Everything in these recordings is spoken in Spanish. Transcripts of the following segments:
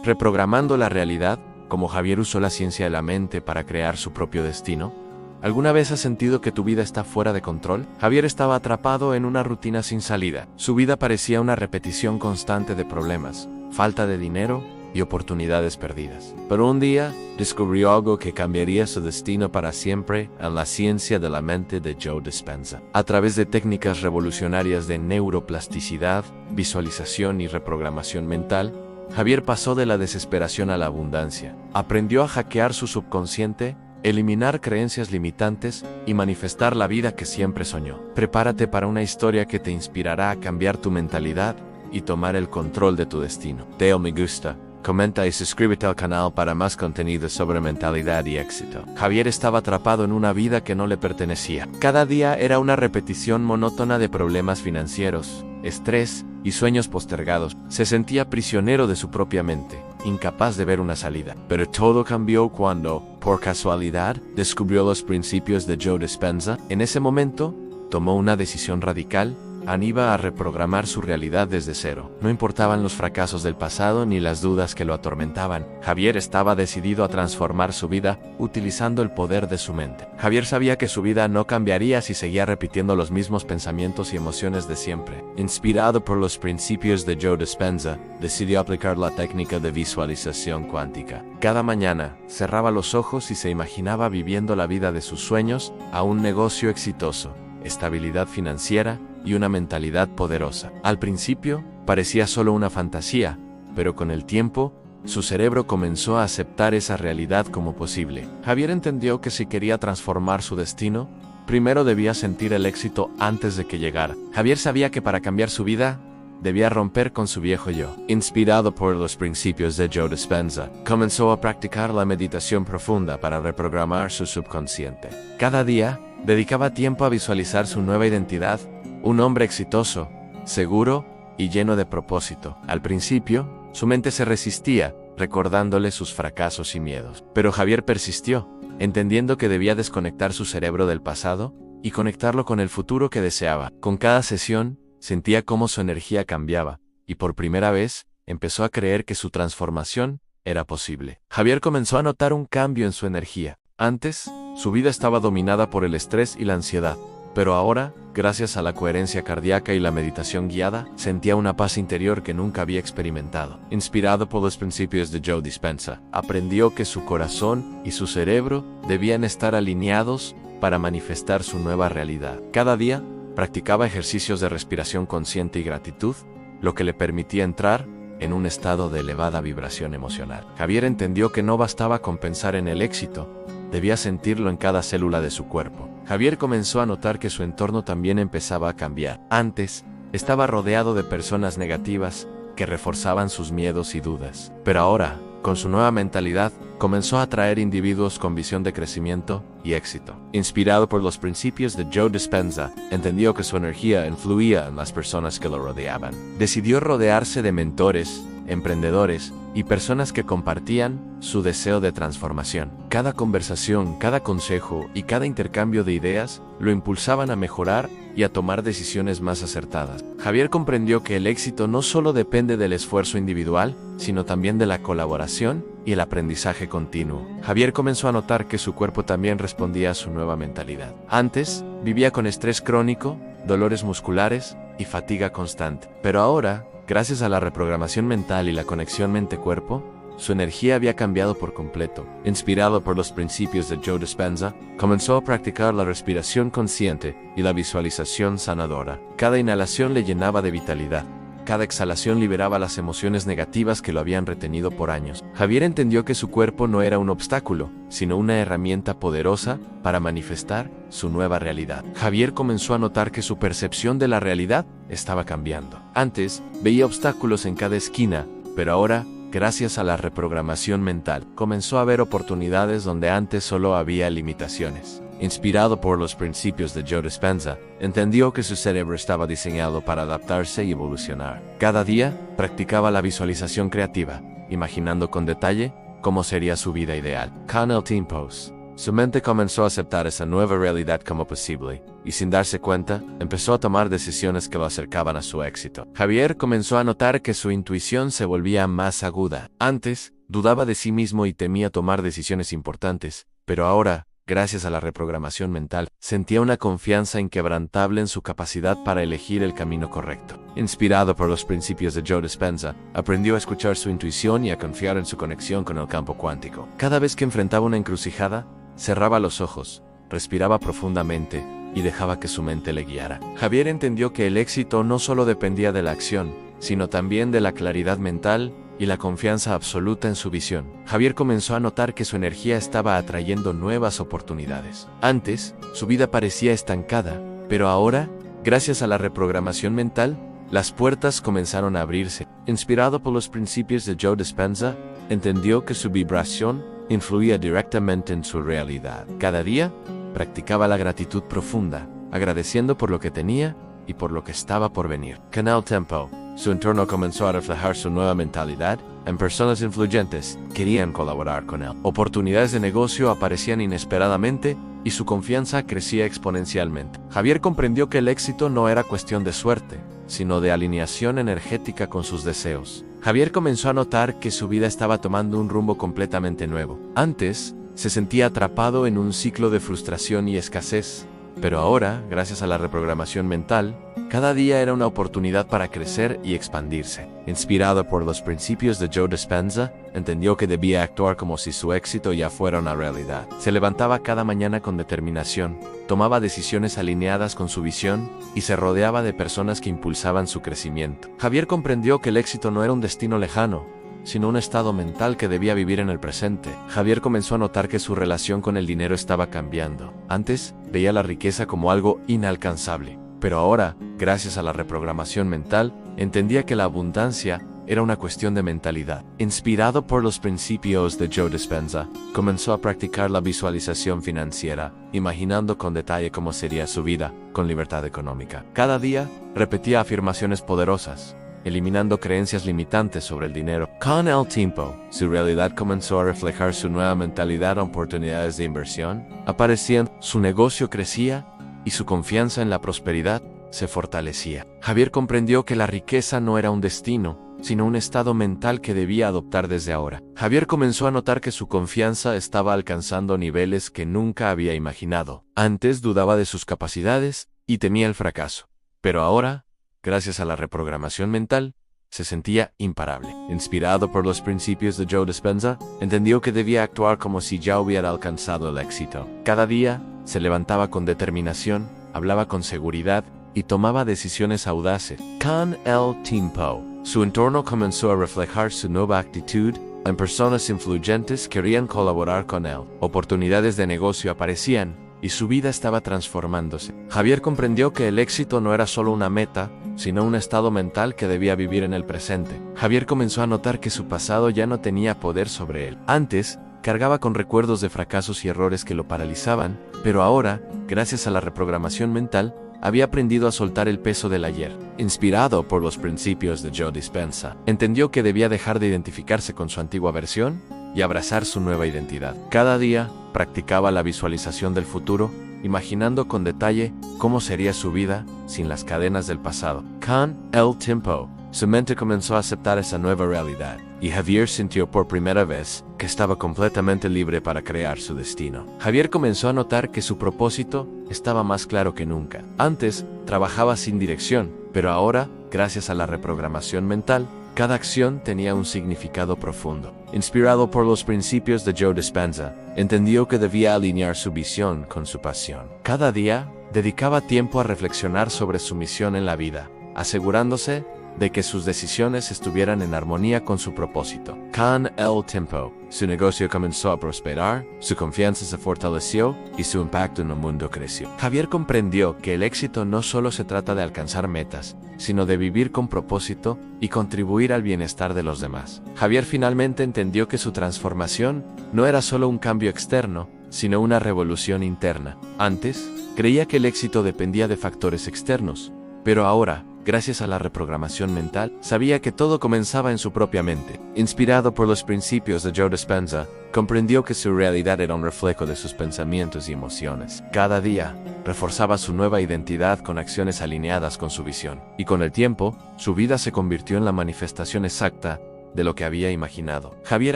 Reprogramando la realidad, como Javier usó la ciencia de la mente para crear su propio destino. ¿Alguna vez has sentido que tu vida está fuera de control? Javier estaba atrapado en una rutina sin salida. Su vida parecía una repetición constante de problemas, falta de dinero y oportunidades perdidas. Pero un día descubrió algo que cambiaría su destino para siempre en la ciencia de la mente de Joe Dispenza. A través de técnicas revolucionarias de neuroplasticidad, visualización y reprogramación mental, Javier pasó de la desesperación a la abundancia. Aprendió a hackear su subconsciente, eliminar creencias limitantes y manifestar la vida que siempre soñó. Prepárate para una historia que te inspirará a cambiar tu mentalidad y tomar el control de tu destino. Dale me gusta, comenta y suscríbete al canal para más contenido sobre mentalidad y éxito. Javier estaba atrapado en una vida que no le pertenecía. Cada día era una repetición monótona de problemas financieros, estrés y sueños postergados. Se sentía prisionero de su propia mente, incapaz de ver una salida. Pero todo cambió cuando, por casualidad, descubrió los principios de Joe Dispenza. En ese momento, tomó una decisión radical. Iba a reprogramar su realidad desde cero. No importaban los fracasos del pasado ni las dudas que lo atormentaban. Javier estaba decidido a transformar su vida utilizando el poder de su mente. Javier sabía que su vida no cambiaría si seguía repitiendo los mismos pensamientos y emociones de siempre. Inspirado por los principios de Joe Dispenza, decidió aplicar la técnica de visualización cuántica. Cada mañana, cerraba los ojos y se imaginaba viviendo la vida de sus sueños, a un negocio exitoso, estabilidad financiera y una mentalidad poderosa. Al principio, parecía solo una fantasía, pero con el tiempo, su cerebro comenzó a aceptar esa realidad como posible. Javier entendió que si quería transformar su destino, primero debía sentir el éxito antes de que llegara. Javier sabía que para cambiar su vida, debía romper con su viejo yo. Inspirado por los principios de Joe Dispenza, comenzó a practicar la meditación profunda para reprogramar su subconsciente. Cada día, dedicaba tiempo a visualizar su nueva identidad, un hombre exitoso, seguro y lleno de propósito. Al principio, su mente se resistía, recordándole sus fracasos y miedos. Pero Javier persistió, entendiendo que debía desconectar su cerebro del pasado y conectarlo con el futuro que deseaba. Con cada sesión, sentía cómo su energía cambiaba, y por primera vez, empezó a creer que su transformación era posible. Javier comenzó a notar un cambio en su energía. Antes, su vida estaba dominada por el estrés y la ansiedad, pero ahora, gracias a la coherencia cardíaca y la meditación guiada, sentía una paz interior que nunca había experimentado. Inspirado por los principios de Joe Dispenza, aprendió que su corazón y su cerebro debían estar alineados para manifestar su nueva realidad. Cada día, practicaba ejercicios de respiración consciente y gratitud, lo que le permitía entrar en un estado de elevada vibración emocional. Javier entendió que no bastaba con pensar en el éxito, debía sentirlo en cada célula de su cuerpo. Javier comenzó a notar que su entorno también empezaba a cambiar. Antes, estaba rodeado de personas negativas que reforzaban sus miedos y dudas. Pero ahora, con su nueva mentalidad, comenzó a atraer individuos con visión de crecimiento y éxito. Inspirado por los principios de Joe Dispenza, entendió que su energía influía en las personas que lo rodeaban. Decidió rodearse de mentores, emprendedores y personas que compartían su deseo de transformación. Cada conversación, cada consejo y cada intercambio de ideas lo impulsaban a mejorar y a tomar decisiones más acertadas. Javier comprendió que el éxito no solo depende del esfuerzo individual, sino también de la colaboración y el aprendizaje continuo. Javier comenzó a notar que su cuerpo también respondía a su nueva mentalidad. Antes, vivía con estrés crónico, dolores musculares y fatiga constante. Pero ahora, gracias a la reprogramación mental y la conexión mente-cuerpo, su energía había cambiado por completo. Inspirado por los principios de Joe Dispenza, comenzó a practicar la respiración consciente y la visualización sanadora. Cada inhalación le llenaba de vitalidad. Cada exhalación liberaba las emociones negativas que lo habían retenido por años. Javier entendió que su cuerpo no era un obstáculo, sino una herramienta poderosa para manifestar su nueva realidad. Javier comenzó a notar que su percepción de la realidad estaba cambiando. Antes, veía obstáculos en cada esquina, pero ahora, gracias a la reprogramación mental, comenzó a ver oportunidades donde antes solo había limitaciones. Inspirado por los principios de Joe Dispenza, entendió que su cerebro estaba diseñado para adaptarse y evolucionar. Cada día, practicaba la visualización creativa, imaginando con detalle cómo sería su vida ideal. Canal Team Post. Su mente comenzó a aceptar esa nueva realidad como posible, y sin darse cuenta, empezó a tomar decisiones que lo acercaban a su éxito. Javier comenzó a notar que su intuición se volvía más aguda. Antes, dudaba de sí mismo y temía tomar decisiones importantes, pero ahora, gracias a la reprogramación mental, sentía una confianza inquebrantable en su capacidad para elegir el camino correcto. Inspirado por los principios de Joe Dispenza, aprendió a escuchar su intuición y a confiar en su conexión con el campo cuántico. Cada vez que enfrentaba una encrucijada, cerraba los ojos, respiraba profundamente y dejaba que su mente le guiara. Javier entendió que el éxito no solo dependía de la acción, sino también de la claridad mental y la confianza absoluta en su visión. Javier comenzó a notar que su energía estaba atrayendo nuevas oportunidades. Antes, su vida parecía estancada, pero ahora, gracias a la reprogramación mental, las puertas comenzaron a abrirse. Inspirado por los principios de Joe Dispenza, entendió que su vibración influía directamente en su realidad. Cada día, practicaba la gratitud profunda, agradeciendo por lo que tenía y por lo que estaba por venir. Canal Tempo. Su entorno comenzó a reflejar su nueva mentalidad. En personas influyentes querían colaborar con él. Oportunidades de negocio aparecían inesperadamente y su confianza crecía exponencialmente. Javier comprendió que el éxito no era cuestión de suerte, sino de alineación energética con sus deseos. Javier comenzó a notar que su vida estaba tomando un rumbo completamente nuevo. Antes, se sentía atrapado en un ciclo de frustración y escasez, pero ahora, gracias a la reprogramación mental, cada día era una oportunidad para crecer y expandirse. Inspirado por los principios de Joe Dispenza, entendió que debía actuar como si su éxito ya fuera una realidad. Se levantaba cada mañana con determinación, tomaba decisiones alineadas con su visión y se rodeaba de personas que impulsaban su crecimiento. Javier comprendió que el éxito no era un destino lejano, sino un estado mental que debía vivir en el presente. Javier comenzó a notar que su relación con el dinero estaba cambiando. Antes, veía la riqueza como algo inalcanzable, pero ahora, gracias a la reprogramación mental, entendía que la abundancia era una cuestión de mentalidad. Inspirado por los principios de Joe Dispenza, comenzó a practicar la visualización financiera, imaginando con detalle cómo sería su vida con libertad económica. Cada día, repetía afirmaciones poderosas, eliminando creencias limitantes sobre el dinero. Con el tiempo, su realidad comenzó a reflejar su nueva mentalidad a oportunidades de inversión. Aparecían, su negocio crecía y su confianza en la prosperidad se fortalecía. Javier comprendió que la riqueza no era un destino, sino un estado mental que debía adoptar desde ahora. Javier comenzó a notar que su confianza estaba alcanzando niveles que nunca había imaginado. Antes dudaba de sus capacidades y temía el fracaso, pero ahora, gracias a la reprogramación mental, se sentía imparable. Inspirado por los principios de Joe Dispenza, entendió que debía actuar como si ya hubiera alcanzado el éxito. Cada día, se levantaba con determinación, hablaba con seguridad y tomaba decisiones audaces. Con el tiempo, su entorno comenzó a reflejar su nueva actitud. En personas influyentes querían colaborar con él. Oportunidades de negocio aparecían y su vida estaba transformándose. Javier comprendió que el éxito no era solo una meta, sino un estado mental que debía vivir en el presente. Javier comenzó a notar que su pasado ya no tenía poder sobre él. Antes, cargaba con recuerdos de fracasos y errores que lo paralizaban, pero ahora, gracias a la reprogramación mental, había aprendido a soltar el peso del ayer. Inspirado por los principios de Joe Dispenza, entendió que debía dejar de identificarse con su antigua versión y abrazar su nueva identidad. Cada día, practicaba la visualización del futuro, imaginando con detalle cómo sería su vida sin las cadenas del pasado. Con el tiempo, su mente comenzó a aceptar esa nueva realidad, y Javier sintió por primera vez que estaba completamente libre para crear su destino. Javier comenzó a notar que su propósito estaba más claro que nunca. Antes, trabajaba sin dirección, pero ahora, gracias a la reprogramación mental, cada acción tenía un significado profundo. Inspirado por los principios de Joe Dispenza, entendió que debía alinear su visión con su pasión. Cada día, dedicaba tiempo a reflexionar sobre su misión en la vida, asegurándose de que sus decisiones estuvieran en armonía con su propósito. Con el tiempo, su negocio comenzó a prosperar, su confianza se fortaleció y su impacto en el mundo creció. Javier comprendió que el éxito no solo se trata de alcanzar metas, sino de vivir con propósito y contribuir al bienestar de los demás. Javier finalmente entendió que su transformación no era solo un cambio externo, sino una revolución interna. Antes, creía que el éxito dependía de factores externos, pero ahora, gracias a la reprogramación mental, sabía que todo comenzaba en su propia mente. Inspirado por los principios de Joe Dispenza, Comprendió que su realidad era un reflejo de sus pensamientos y emociones. Cada día, reforzaba su nueva identidad con acciones alineadas con su visión. Y con el tiempo, su vida se convirtió en la manifestación exacta de lo que había imaginado. Javier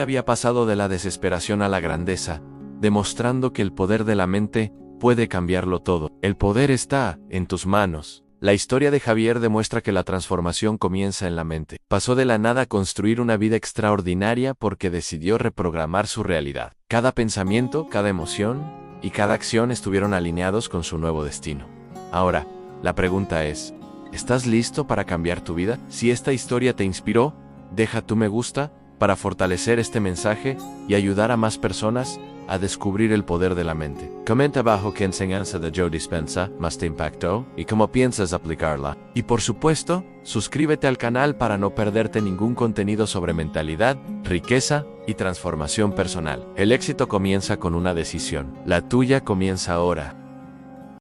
había pasado de la desesperación a la grandeza, demostrando que el poder de la mente puede cambiarlo todo. El poder está en tus manos. La historia de Javier demuestra que la transformación comienza en la mente. Pasó de la nada a construir una vida extraordinaria porque decidió reprogramar su realidad. Cada pensamiento, cada emoción y cada acción estuvieron alineados con su nuevo destino. Ahora, la pregunta es, ¿estás listo para cambiar tu vida? Si esta historia te inspiró, deja tu me gusta para fortalecer este mensaje y ayudar a más personas a descubrir el poder de la mente. Comenta abajo qué enseñanza de Joe Dispenza más te impactó y cómo piensas aplicarla. Y por supuesto, suscríbete al canal para no perderte ningún contenido sobre mentalidad, riqueza y transformación personal. El éxito comienza con una decisión. La tuya comienza ahora.